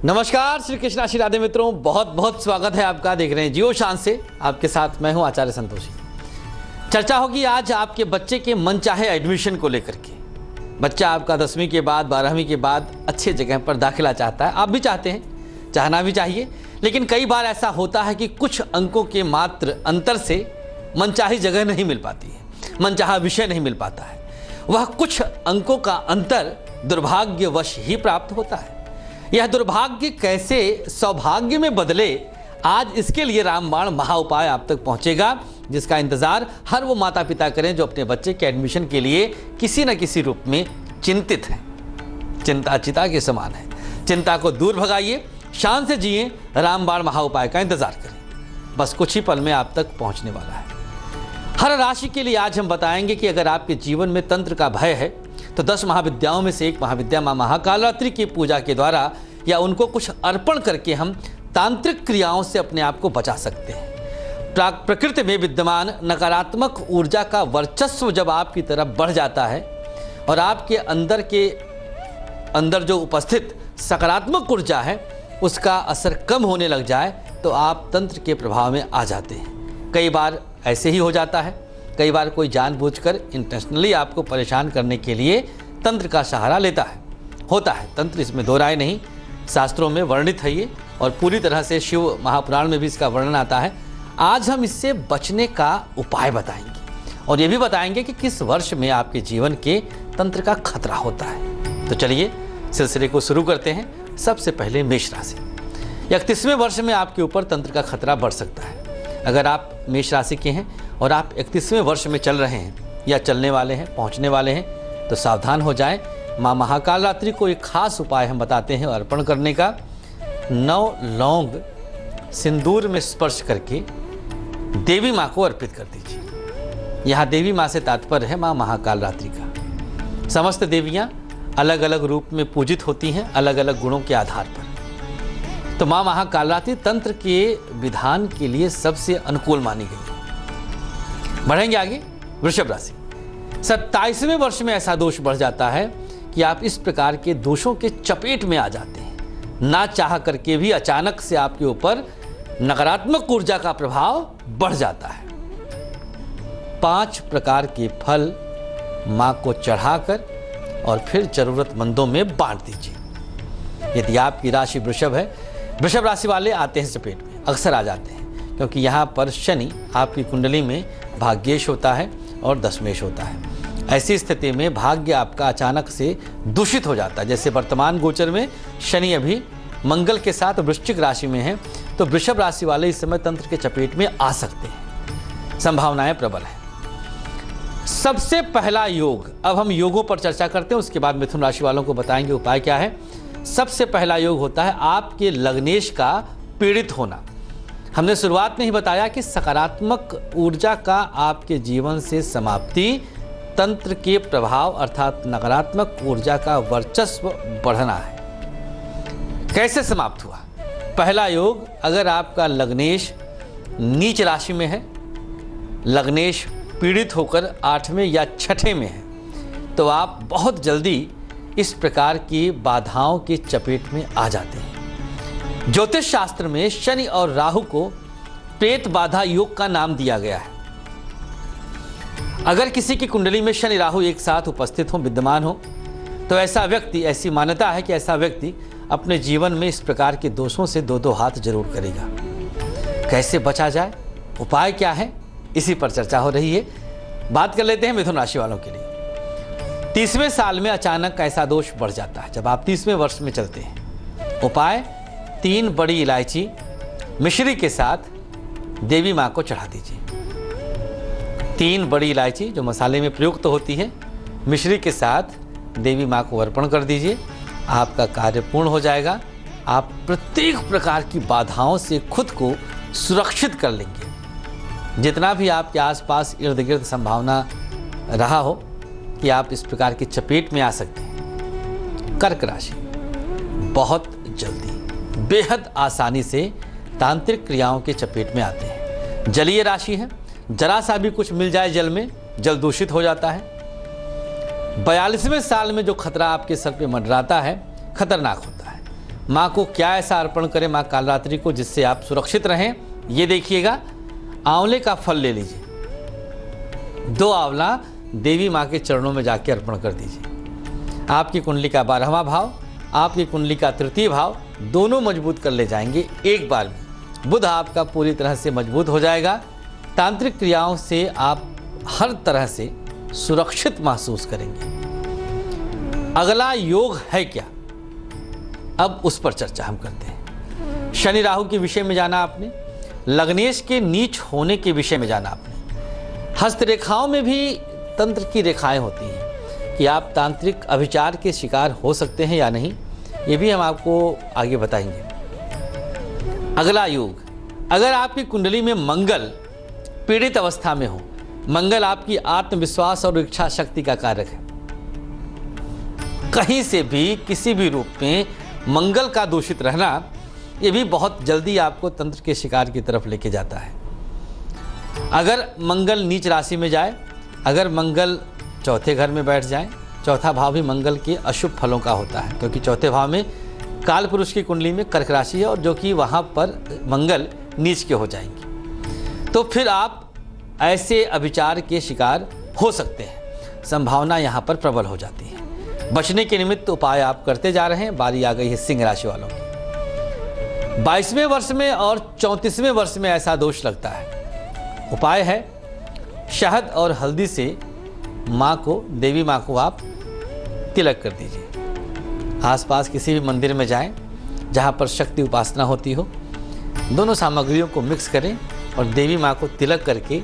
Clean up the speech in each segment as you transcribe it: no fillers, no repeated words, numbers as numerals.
नमस्कार, श्री कृष्ण श्री राधे मित्रों, बहुत बहुत स्वागत है आपका। देख रहे हैं जियो शान से, आपके साथ मैं हूं आचार्य संतोषी। चर्चा होगी आज आपके बच्चे के मनचाहे एडमिशन को लेकर के। बच्चा आपका 10वीं के बाद 12वीं के बाद अच्छे जगह पर दाखिला चाहता है, आप भी चाहते हैं, चाहना भी चाहिए। लेकिन कई बार ऐसा होता है कि कुछ अंकों के मात्र अंतर से मनचाही जगह नहीं मिल पाती है, मनचाहा विषय नहीं मिल पाता है। वह कुछ अंकों का अंतर दुर्भाग्यवश ही प्राप्त होता है। यह दुर्भाग्य कैसे सौभाग्य में बदले, आज इसके लिए रामबाण महा उपाय आप तक पहुंचेगा, जिसका इंतजार हर वो माता पिता करें जो अपने बच्चे के एडमिशन के लिए किसी न किसी रूप में चिंतित हैं। चिंता चिता के समान है। चिंता को दूर भगाइए, शान से जिए, रामबाण महा उपाय का इंतजार करें। बस कुछ ही पल में आप तक पहुंचने वाला है। हर राशि के लिए आज हम बताएंगे कि अगर आपके जीवन में तंत्र का भय है तो 10 महाविद्याओं में से एक महाविद्या मां महाकालरात्रि की पूजा के द्वारा या उनको कुछ अर्पण करके हम तांत्रिक क्रियाओं से अपने आप को बचा सकते हैं। प्रकृति में विद्यमान नकारात्मक ऊर्जा का वर्चस्व जब आपकी तरफ बढ़ जाता है और आपके अंदर जो उपस्थित सकारात्मक ऊर्जा है उसका असर कम होने लग जाए तो आप तंत्र के प्रभाव में आ जाते हैं। कई बार ऐसे ही हो जाता है, कई बार कोई जानबूझकर इंटेंशनली आपको परेशान करने के लिए तंत्र का सहारा लेता है। होता है तंत्र, इसमें दो राय नहीं, शास्त्रों में वर्णित है ये, और पूरी तरह से शिव महापुराण में भी इसका वर्णन आता है। आज हम इससे बचने का उपाय बताएंगे और ये भी बताएंगे कि किस वर्ष में आपके जीवन के तंत्र का खतरा होता है। तो चलिए सिलसिले को शुरू करते हैं। सबसे पहले मेष राशि। 31वें वर्ष में आपके ऊपर तंत्र का खतरा बढ़ सकता है। अगर आप मेष राशि के हैं और आप 31वें वर्ष में चल रहे हैं या चलने वाले हैं, पहुंचने वाले हैं, तो सावधान हो जाएं। मां महाकालरात्रि को एक खास उपाय हम बताते हैं अर्पण करने का। 9 लौंग सिंदूर में स्पर्श करके देवी मां को अर्पित कर दीजिए। यहाँ देवी मां से तात्पर्य है मां महाकालरात्रि का। समस्त देवियाँ अलग अलग रूप में पूजित होती हैं, अलग अलग गुणों के आधार पर। तो मां महाकालरात्रि तंत्र के विधान के लिए सबसे अनुकूल मानी गई। बढ़ेंगे आगे। वृषभ राशि। 27वें वर्ष में ऐसा दोष बढ़ जाता है कि आप इस प्रकार के दोषों के चपेट में आ जाते हैं। ना चाह करके भी अचानक से आपके ऊपर नकारात्मक ऊर्जा का प्रभाव बढ़ जाता है। 5 प्रकार के फल मां को चढ़ाकर और फिर जरूरतमंदों में बांट दीजिए। यदि आपकी राशि वृषभ है, वृषभ राशि वाले आते हैं चपेट में, अक्सर आ जाते हैं, क्योंकि यहाँ पर शनि आपकी कुंडली में भाग्येश होता है और दशमेश होता है। ऐसी स्थिति में भाग्य आपका अचानक से दूषित हो जाता है। जैसे वर्तमान गोचर में शनि अभी मंगल के साथ वृश्चिक राशि में है, तो वृषभ राशि वाले इस समय तंत्र के चपेट में आ सकते हैं, संभावनाएं प्रबल है। सबसे पहला योग, अब हम योगों पर चर्चा करते हैं, उसके बाद मिथुन राशि वालों को बताएंगे उपाय क्या है। सबसे पहला योग होता है आपके लग्नेश का पीड़ित होना। हमने शुरुआत में ही बताया कि सकारात्मक ऊर्जा का आपके जीवन से समाप्ति, तंत्र के प्रभाव अर्थात नकारात्मक ऊर्जा का वर्चस्व बढ़ना है। कैसे समाप्त हुआ? पहला योग, अगर आपका लग्नेश नीच राशि में है, लग्नेश पीड़ित होकर 8वें या 6ठे में है, तो आप बहुत जल्दी इस प्रकार की बाधाओं के चपेट में आ जाते हैं। ज्योतिष शास्त्र में शनि और राहु को प्रेत बाधा योग का नाम दिया गया है। अगर किसी की कुंडली में शनि राहु एक साथ उपस्थित हो, विद्यमान हो, तो ऐसा व्यक्ति, ऐसी मान्यता है कि ऐसा व्यक्ति अपने जीवन में इस प्रकार के दोषों से 2-2 हाथ जरूर करेगा। कैसे बचा जाए, उपाय क्या है, इसी पर चर्चा हो रही है। बात कर लेते हैं मिथुन राशि वालों के लिए। 30वें साल में अचानक ऐसा दोष बढ़ जाता है जब आप 30वें वर्ष में चलते हैं। उपाय, 3 बड़ी इलायची मिश्री के साथ देवी मां को चढ़ा दीजिए। 3 बड़ी इलायची जो मसाले में प्रयुक्त होती है, मिश्री के साथ देवी मां को अर्पण कर दीजिए। आपका कार्य पूर्ण हो जाएगा। आप प्रत्येक प्रकार की बाधाओं से खुद को सुरक्षित कर लेंगे। जितना भी आपके आसपास इर्द गिर्द संभावना रहा हो कि आप इस प्रकार की चपेट में आ सकते हैं। कर्क राशि। बहुत जल्दी, बेहद आसानी से तांत्रिक क्रियाओं के चपेट में आते हैं। जलीय राशि है, जरा सा भी कुछ मिल जाए जल में, जल दूषित हो जाता है। 42वें साल में जो खतरा आपके सर पे मंडराता है, खतरनाक होता है। माँ को क्या ऐसा अर्पण करें माँ कालरात्रि को जिससे आप सुरक्षित रहें? ये देखिएगा, आंवले का फल ले लीजिए, 2 आंवला देवी माँ के चरणों में जाके अर्पण कर दीजिए। आपकी कुंडली का 12वां भाव, आपकी कुंडली का 3य भाव दोनों मजबूत कर ले जाएंगे एक बार में। बुध आपका पूरी तरह से मजबूत हो जाएगा। तांत्रिक क्रियाओं से आप हर तरह से सुरक्षित महसूस करेंगे। अगला योग है क्या, अब उस पर चर्चा हम करते हैं। शनि राहु के विषय में जाना आपने, लग्नेश के नीच होने के विषय में जाना आपने। हस्तरेखाओं में भी तंत्र की रेखाएं होती हैं कि आप तांत्रिक अभिचार के शिकार हो सकते हैं या नहीं, ये भी हम आपको आगे बताएंगे। अगला योग, अगर आपकी कुंडली में मंगल पीड़ित अवस्था में हो, मंगल आपकी आत्मविश्वास और इच्छा शक्ति का कारक है, कहीं से भी किसी भी रूप में मंगल का दूषित रहना, ये भी बहुत जल्दी आपको तंत्र के शिकार की तरफ लेके जाता है। अगर मंगल नीच राशि में जाए, अगर मंगल चौथे घर में बैठ जाए, चौथा भाव भी मंगल के अशुभ फलों का होता है, क्योंकि चौथे भाव में काल पुरुष की कुंडली में कर्क राशि है और जो कि वहाँ पर मंगल नीच के हो जाएंगे, तो फिर आप ऐसे अभिचार के शिकार हो सकते हैं। संभावना यहाँ पर प्रबल हो जाती है। बचने के निमित्त उपाय आप करते जा रहे हैं। बारी आ गई है सिंह राशि वालों की। 22वें वर्ष में और 34वें वर्ष में ऐसा दोष लगता है। उपाय है, शहद और हल्दी से माँ को, देवी माँ को आप तिलक कर दीजिए। आसपास किसी भी मंदिर में जाएं जहाँ पर शक्ति उपासना होती हो, दोनों सामग्रियों को मिक्स करें और देवी माँ को तिलक करके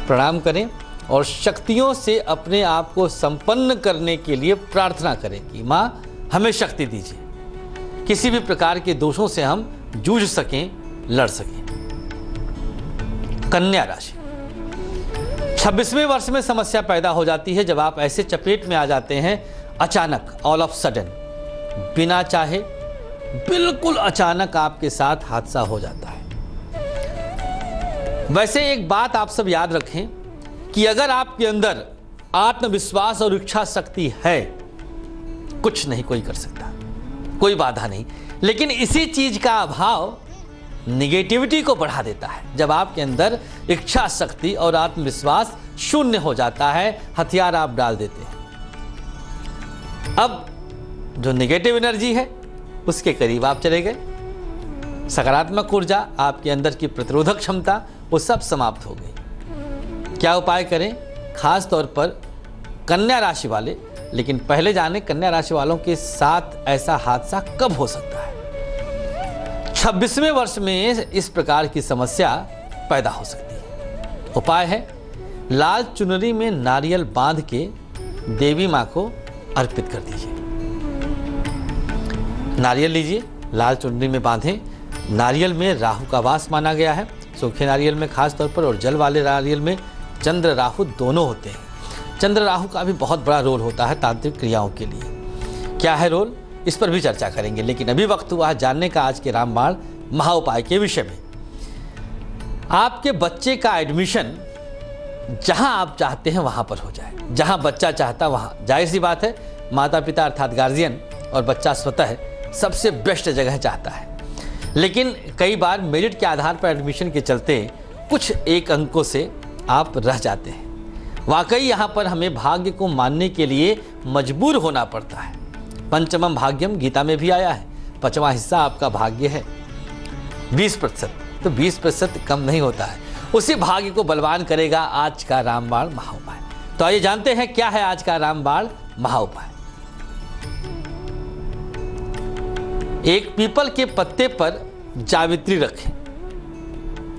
प्रणाम करें और शक्तियों से अपने आप को संपन्न करने के लिए प्रार्थना करें कि माँ हमें शक्ति दीजिए, किसी भी प्रकार के दोषों से हम जूझ सकें, लड़ सकें। कन्या राशि, 26वें वर्ष में समस्या पैदा हो जाती है जब आप ऐसे चपेट में आ जाते हैं, अचानक, ऑल ऑफ सडन, बिना चाहे बिल्कुल अचानक आपके साथ हादसा हो जाता है। वैसे एक बात आप सब याद रखें कि अगर आपके अंदर आत्मविश्वास और इच्छा शक्ति है, कुछ नहीं कोई कर सकता, कोई बाधा नहीं। लेकिन इसी चीज का अभाव निगेटिविटी को बढ़ा देता है। जब आपके अंदर इच्छा शक्ति और आत्मविश्वास शून्य हो जाता है, हथियार आप डाल देते हैं। अब जो निगेटिव एनर्जी है उसके करीब आप चले गए। सकारात्मक ऊर्जा, आपके अंदर की प्रतिरोधक क्षमता, वो सब समाप्त हो गई। क्या उपाय करें? खास तौर पर कन्या राशि वाले, लेकिन पहले जाने कन्या राशि वालों के साथ ऐसा हादसा कब हो सकता है। 26वें वर्ष में इस प्रकार की समस्या पैदा हो सकती है। उपाय है, लाल चुनरी में नारियल बांध के देवी मां को अर्पित कर दीजिए। नारियल लीजिए, लाल चुनरी में बांधें। नारियल में राहु का वास माना गया है, सूखे नारियल में खास तौर पर, और जल वाले नारियल में चंद्र राहु दोनों होते हैं। चंद्र राहु का भी बहुत बड़ा रोल होता है तांत्रिक क्रियाओं के लिए। क्या है रोल, इस पर भी चर्चा करेंगे, लेकिन अभी वक्त हुआ जानने का आज के रामबाण महाउपाय के विषय में। आपके बच्चे का एडमिशन जहां आप चाहते हैं वहां पर हो जाए, जहां बच्चा चाहता वहां। जाहिर सी बात है, माता पिता अर्थात गार्जियन और बच्चा स्वतः सबसे बेस्ट जगह चाहता है, लेकिन कई बार मेरिट के आधार पर एडमिशन के चलते कुछ एक अंकों से आप रह जाते हैं। वाकई यहाँ पर हमें भाग्य को मानने के लिए मजबूर होना पड़ता है। पंचमम भाग्यम गीता में भी आया है, 5वां हिस्सा आपका भाग्य है 20%, तो 20% कम नहीं होता है। उसी भाग्य को बलवान करेगा आज का रामबाण महाउपाय। तो आइए जानते हैं क्या है आज का रामबाण महाउपाय। एक पीपल के पत्ते पर जावित्री रखें,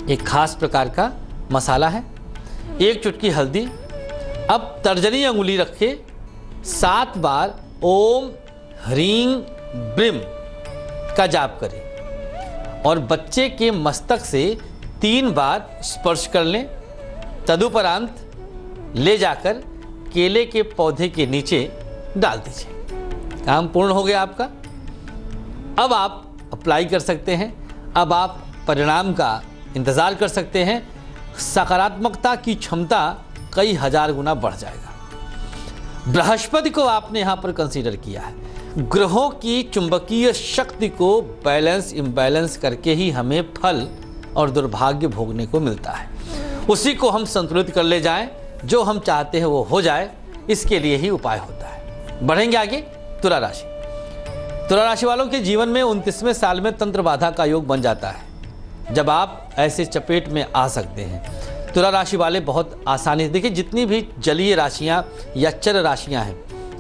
एक खास प्रकार का मसाला है, 1 चुटकी हल्दी। अब तर्जनी अंगुली रखे, 7 बार ओम ह्रीं ब्रीम का जाप करें और बच्चे के मस्तक से 3 बार स्पर्श कर लें। तदुपरांत ले जाकर केले के पौधे के नीचे डाल दीजिए। काम पूर्ण हो गया आपका। अब आप अप्लाई कर सकते हैं, अब आप परिणाम का इंतज़ार कर सकते हैं। सकारात्मकता की क्षमता कई हजार गुना बढ़ जाएगा। बृहस्पति को आपने यहाँ पर कंसीडर किया है। ग्रहों की चुंबकीय शक्ति को बैलेंस इम्बैलेंस करके ही हमें फल और दुर्भाग्य भोगने को मिलता है। उसी को हम संतुलित कर ले जाएं, जो हम चाहते हैं वो हो जाए, इसके लिए ही उपाय होता है। बढ़ेंगे आगे। तुला राशि। तुला राशि वालों के जीवन में 29वें साल में तंत्र बाधा का योग बन जाता है, जब आप ऐसे चपेट में आ सकते हैं। तुला राशि वाले बहुत आसानी से, देखिए जितनी भी जलीय राशियां या चर राशियां हैं,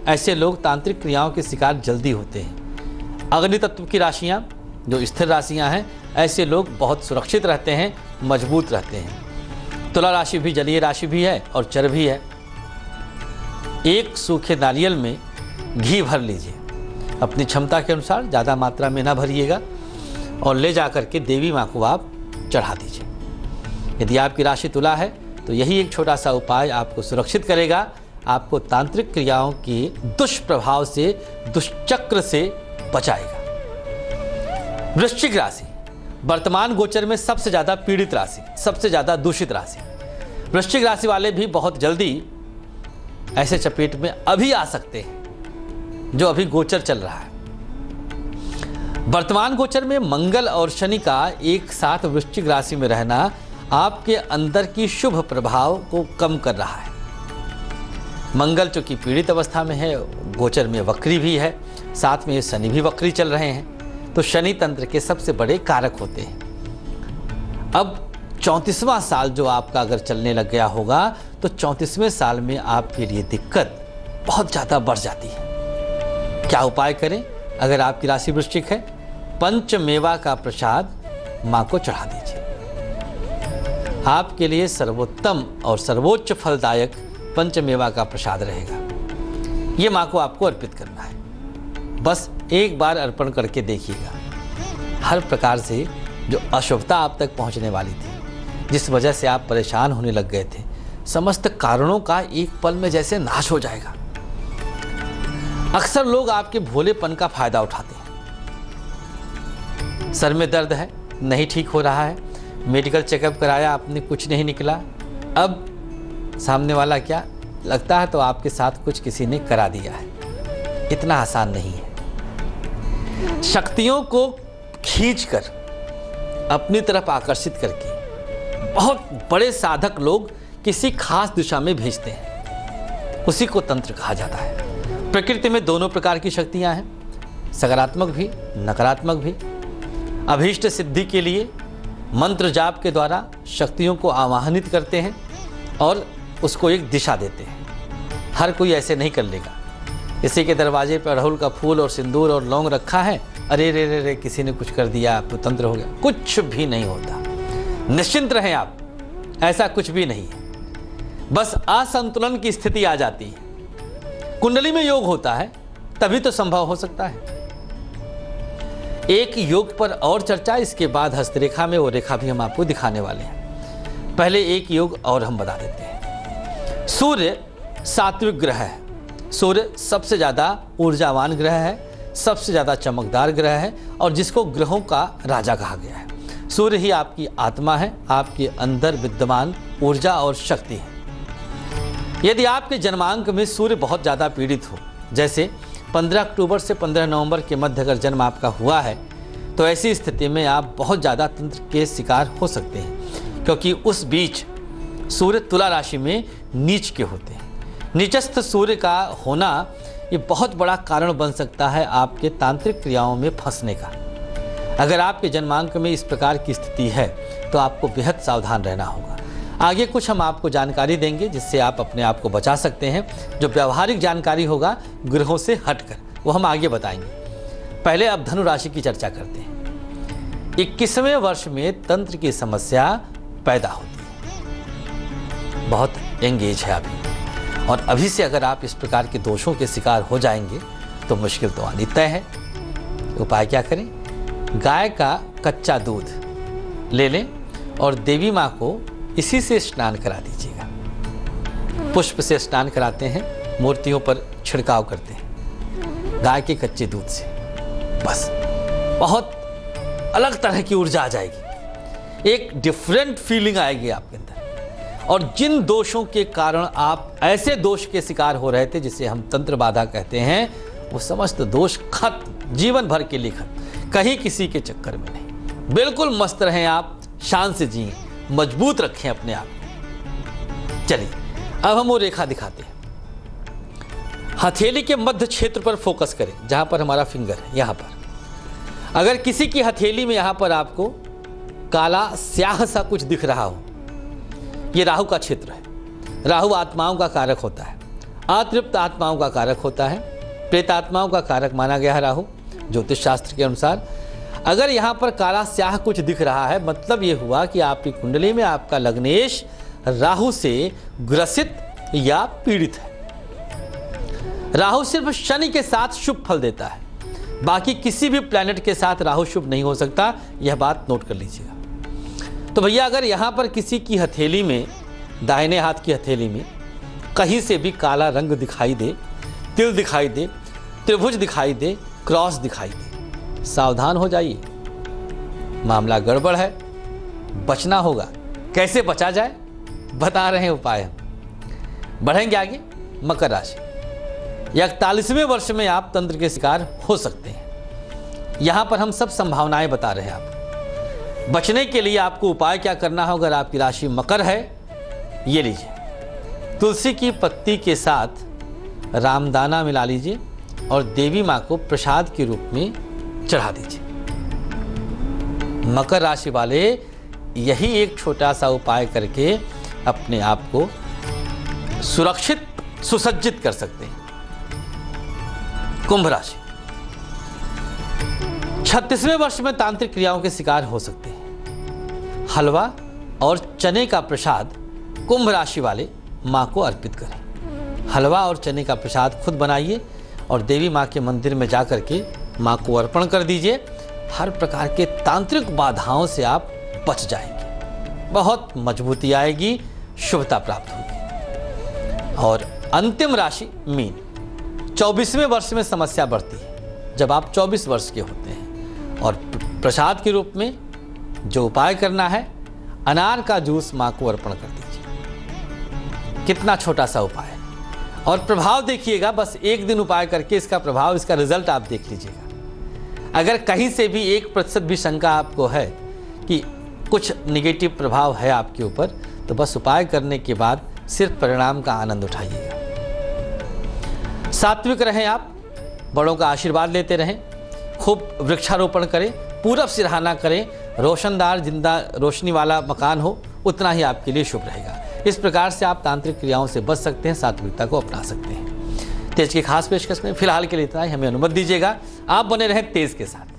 ऐसे लोग तांत्रिक क्रियाओं के शिकार जल्दी होते हैं। अग्नि तत्व की राशियां जो स्थिर राशियां हैं, ऐसे लोग बहुत सुरक्षित रहते हैं, मजबूत रहते हैं। तुला राशि भी जलीय राशि भी है और चर भी है। एक सूखे नारियल में घी भर लीजिए, अपनी क्षमता के अनुसार, ज़्यादा मात्रा में ना भरिएगा, और ले जा करके देवी माँ को आप चढ़ा दीजिए। यदि आपकी राशि तुला है तो यही एक छोटा सा उपाय आपको सुरक्षित करेगा, आपको तांत्रिक क्रियाओं के दुष्प्रभाव से, दुष्चक्र से बचाएगा। वृश्चिक राशि वर्तमान गोचर में सबसे ज़्यादा पीड़ित राशि, सबसे ज़्यादा दूषित राशि। वृश्चिक राशि वाले भी बहुत जल्दी ऐसे चपेट में अभी आ सकते हैं जो अभी गोचर चल रहा है। वर्तमान गोचर में मंगल और शनि का एक साथ वृश्चिक राशि में रहना आपके अंदर की शुभ प्रभाव को कम कर रहा है। मंगल चूंकि पीड़ित अवस्था में है, गोचर में वक्री भी है, साथ में शनि भी वक्री चल रहे हैं, तो शनि तंत्र के सबसे बड़े कारक होते हैं। अब 34वां साल जो आपका अगर चलने लग गया होगा, तो 34वें साल में आपके लिए दिक्कत बहुत ज़्यादा बढ़ जाती है। क्या उपाय करें? अगर आपकी राशि वृश्चिक है, पंचमेवा का प्रसाद माँ को चढ़ा दीजिए। आपके लिए सर्वोत्तम और सर्वोच्च फलदायक पंचमेवा का प्रसाद रहेगा। ये माँ को आपको अर्पित करना है। बस एक बार अर्पण करके देखिएगा। हर प्रकार से जो अशुभता आप तक पहुंचने वाली थी, जिस वजह से आप परेशान होने लग गए थे, समस्त कारणों का एक पल में जैसे नाश हो जाएगा। अक्सर लोग आपके भोलेपन का फायदा उठाते हैं। सर में दर्द है, नहीं ठीक हो रहा है, मेडिकल चेकअप कराया आपने, कुछ नहीं निकला। अब सामने वाला क्या लगता है तो आपके साथ कुछ किसी ने करा दिया है। इतना आसान नहीं है। शक्तियों को खींचकर अपनी तरफ आकर्षित करके बहुत बड़े साधक लोग किसी खास दिशा में भेजते हैं, उसी को तंत्र कहा जाता है। प्रकृति में दोनों प्रकार की शक्तियां हैं, सकारात्मक भी, नकारात्मक भी। अभीष्ट सिद्धि के लिए मंत्र जाप के द्वारा शक्तियों को आवाहनित करते हैं और उसको एक दिशा देते हैं। हर कोई ऐसे नहीं कर लेगा। किसी के दरवाजे पर अड़हुल का फूल और सिंदूर और लौंग रखा है, अरे रे रे रे किसी ने कुछ कर दिया तो तंत्र हो गया। कुछ भी नहीं होता, निश्चिंत रहें आप, ऐसा कुछ भी नहीं है। बस असंतुलन की स्थिति आ जाती है। कुंडली में योग होता है तभी तो संभव हो सकता है। एक योग पर और चर्चा, इसके बाद हस्तरेखा में वो रेखा भी हम आपको दिखाने वाले हैं। पहले एक योग और हम बता देते हैं। सूर्य सात्विक ग्रह है। सूर्य सबसे ज़्यादा ऊर्जावान ग्रह है, सबसे ज़्यादा चमकदार ग्रह है और जिसको ग्रहों का राजा कहा गया है। सूर्य ही आपकी आत्मा है, आपके अंदर विद्यमान ऊर्जा और शक्ति है। यदि आपके जन्मांक में सूर्य बहुत ज़्यादा पीड़ित हो, जैसे 15 अक्टूबर से 15 नवंबर के मध्य अगर जन्म आपका हुआ है, तो ऐसी स्थिति में आप बहुत ज़्यादा तंत्र के शिकार हो सकते हैं, क्योंकि उस बीच सूर्य तुला राशि में नीच के होते हैं। नीचस्थ सूर्य का होना ये बहुत बड़ा कारण बन सकता है आपके तांत्रिक क्रियाओं में फंसने का। अगर आपके जन्मांक में इस प्रकार की स्थिति है तो आपको बेहद सावधान रहना होगा। आगे कुछ हम आपको जानकारी देंगे जिससे आप अपने आप को बचा सकते हैं, जो व्यावहारिक जानकारी होगा ग्रहों से हटकर, वो हम आगे बताएंगे। पहले अब धनु राशि की चर्चा करते हैं। 21वें वर्ष में तंत्र की समस्या पैदा होती है। बहुत यंग एज है अभी, और अभी से अगर आप इस प्रकार के दोषों के शिकार हो जाएंगे तो मुश्किल तो आनी तय है। उपाय क्या करें? गाय का कच्चा दूध ले लें और देवी माँ को इसी से स्नान करा दीजिएगा। पुष्प से स्नान कराते हैं, मूर्तियों पर छिड़काव करते हैं गाय के कच्चे दूध से। बस बहुत अलग तरह की ऊर्जा आ जाएगी, एक डिफरेंट फीलिंग आएगी आपके अंदर। और जिन दोषों के कारण आप ऐसे दोष के शिकार हो रहे थे जिसे हम तंत्र बाधा कहते हैं, वो समस्त दोष खत्म, जीवन भर के लिए खत्म, कहीं किसी के चक्कर में नहीं। बिल्कुल मस्त रहें आप, शान से जिए, मजबूत रखें अपने आप को। चलिए अब हम वो रेखा दिखाते हैं। हथेली के मध्य क्षेत्र पर फोकस करें, जहां पर हमारा फिंगर है, यहां पर अगर किसी की हथेली में यहां पर आपको काला स्याह सा कुछ दिख रहा हो, ये राहु का क्षेत्र है। राहु आत्माओं का कारक होता है, अतृप्त आत्माओं का कारक होता है, प्रेत आत्माओं का कारक माना गया है राहु ज्योतिष शास्त्र के अनुसार। अगर यहाँ पर काला स्याह कुछ दिख रहा है, मतलब ये हुआ कि आपकी कुंडली में आपका लग्नेश राहु से ग्रसित या पीड़ित है। राहु सिर्फ शनि के साथ शुभ फल देता है, बाकी किसी भी प्लैनेट के साथ राहु शुभ नहीं हो सकता, यह बात नोट कर लीजिएगा। तो भैया अगर यहाँ पर किसी की हथेली में, दाहिने हाथ की हथेली में कहीं से भी काला रंग दिखाई दे, तिल दिखाई दे, त्रिभुज दिखाई दे, क्रॉस दिखाई दे, सावधान हो जाइए, मामला गड़बड़ है, बचना होगा। कैसे बचा जाए बता रहे हैं उपाय हम। बढ़ेंगे आगे। मकर राशि, 41वें वर्ष में आप तंत्र के शिकार हो सकते हैं। यहां पर हम सब संभावनाएं बता रहे हैं आपको। बचने के लिए आपको उपाय क्या करना होगा? अगर आपकी राशि मकर है, ये लीजिए, तुलसी की पत्ती के साथ रामदाना मिला लीजिए और देवी माँ को प्रसाद के रूप में चढ़ा दीजिए। मकर राशि वाले यही एक छोटा सा उपाय करके अपने आप को सुरक्षित, सुसज्जित कर सकते हैं। कुंभ राशि, 36वें वर्ष में तांत्रिक क्रियाओं के शिकार हो सकते हैं। हलवा और चने का प्रसाद कुंभ राशि वाले माँ को अर्पित करें। हलवा और चने का प्रसाद खुद बनाइए और देवी माँ के मंदिर में जाकर के माँ को अर्पण कर दीजिए। हर प्रकार के तांत्रिक बाधाओं से आप बच जाएंगे, बहुत मजबूती आएगी, शुभता प्राप्त होगी। और अंतिम राशि मीन, 24वें वर्ष में समस्या बढ़ती है जब आप 24 वर्ष के होते हैं। और प्रसाद के रूप में जो उपाय करना है, अनार का जूस माँ को अर्पण कर दीजिए। कितना छोटा सा उपाय है और प्रभाव देखिएगा। बस एक दिन उपाय करके इसका प्रभाव, इसका रिजल्ट आप देख लीजिएगा। अगर कहीं से भी 1% भी शंका आपको है कि कुछ निगेटिव प्रभाव है आपके ऊपर, तो बस उपाय करने के बाद सिर्फ परिणाम का आनंद उठाइएगा। सात्विक रहें आप, बड़ों का आशीर्वाद लेते रहें, खूब वृक्षारोपण करें, पूरब सिरहाना करें, रोशनदार जिंदा रोशनी वाला मकान हो, उतना ही आपके लिए शुभ रहेगा। इस प्रकार से आप तांत्रिक क्रियाओं से बच सकते हैं, सात्विकता को अपना सकते हैं। तेज की खास पेशकश में फिलहाल के लिए इतना ही, हमें अनुमति दीजिएगा। आप बने रहें तेज के साथ।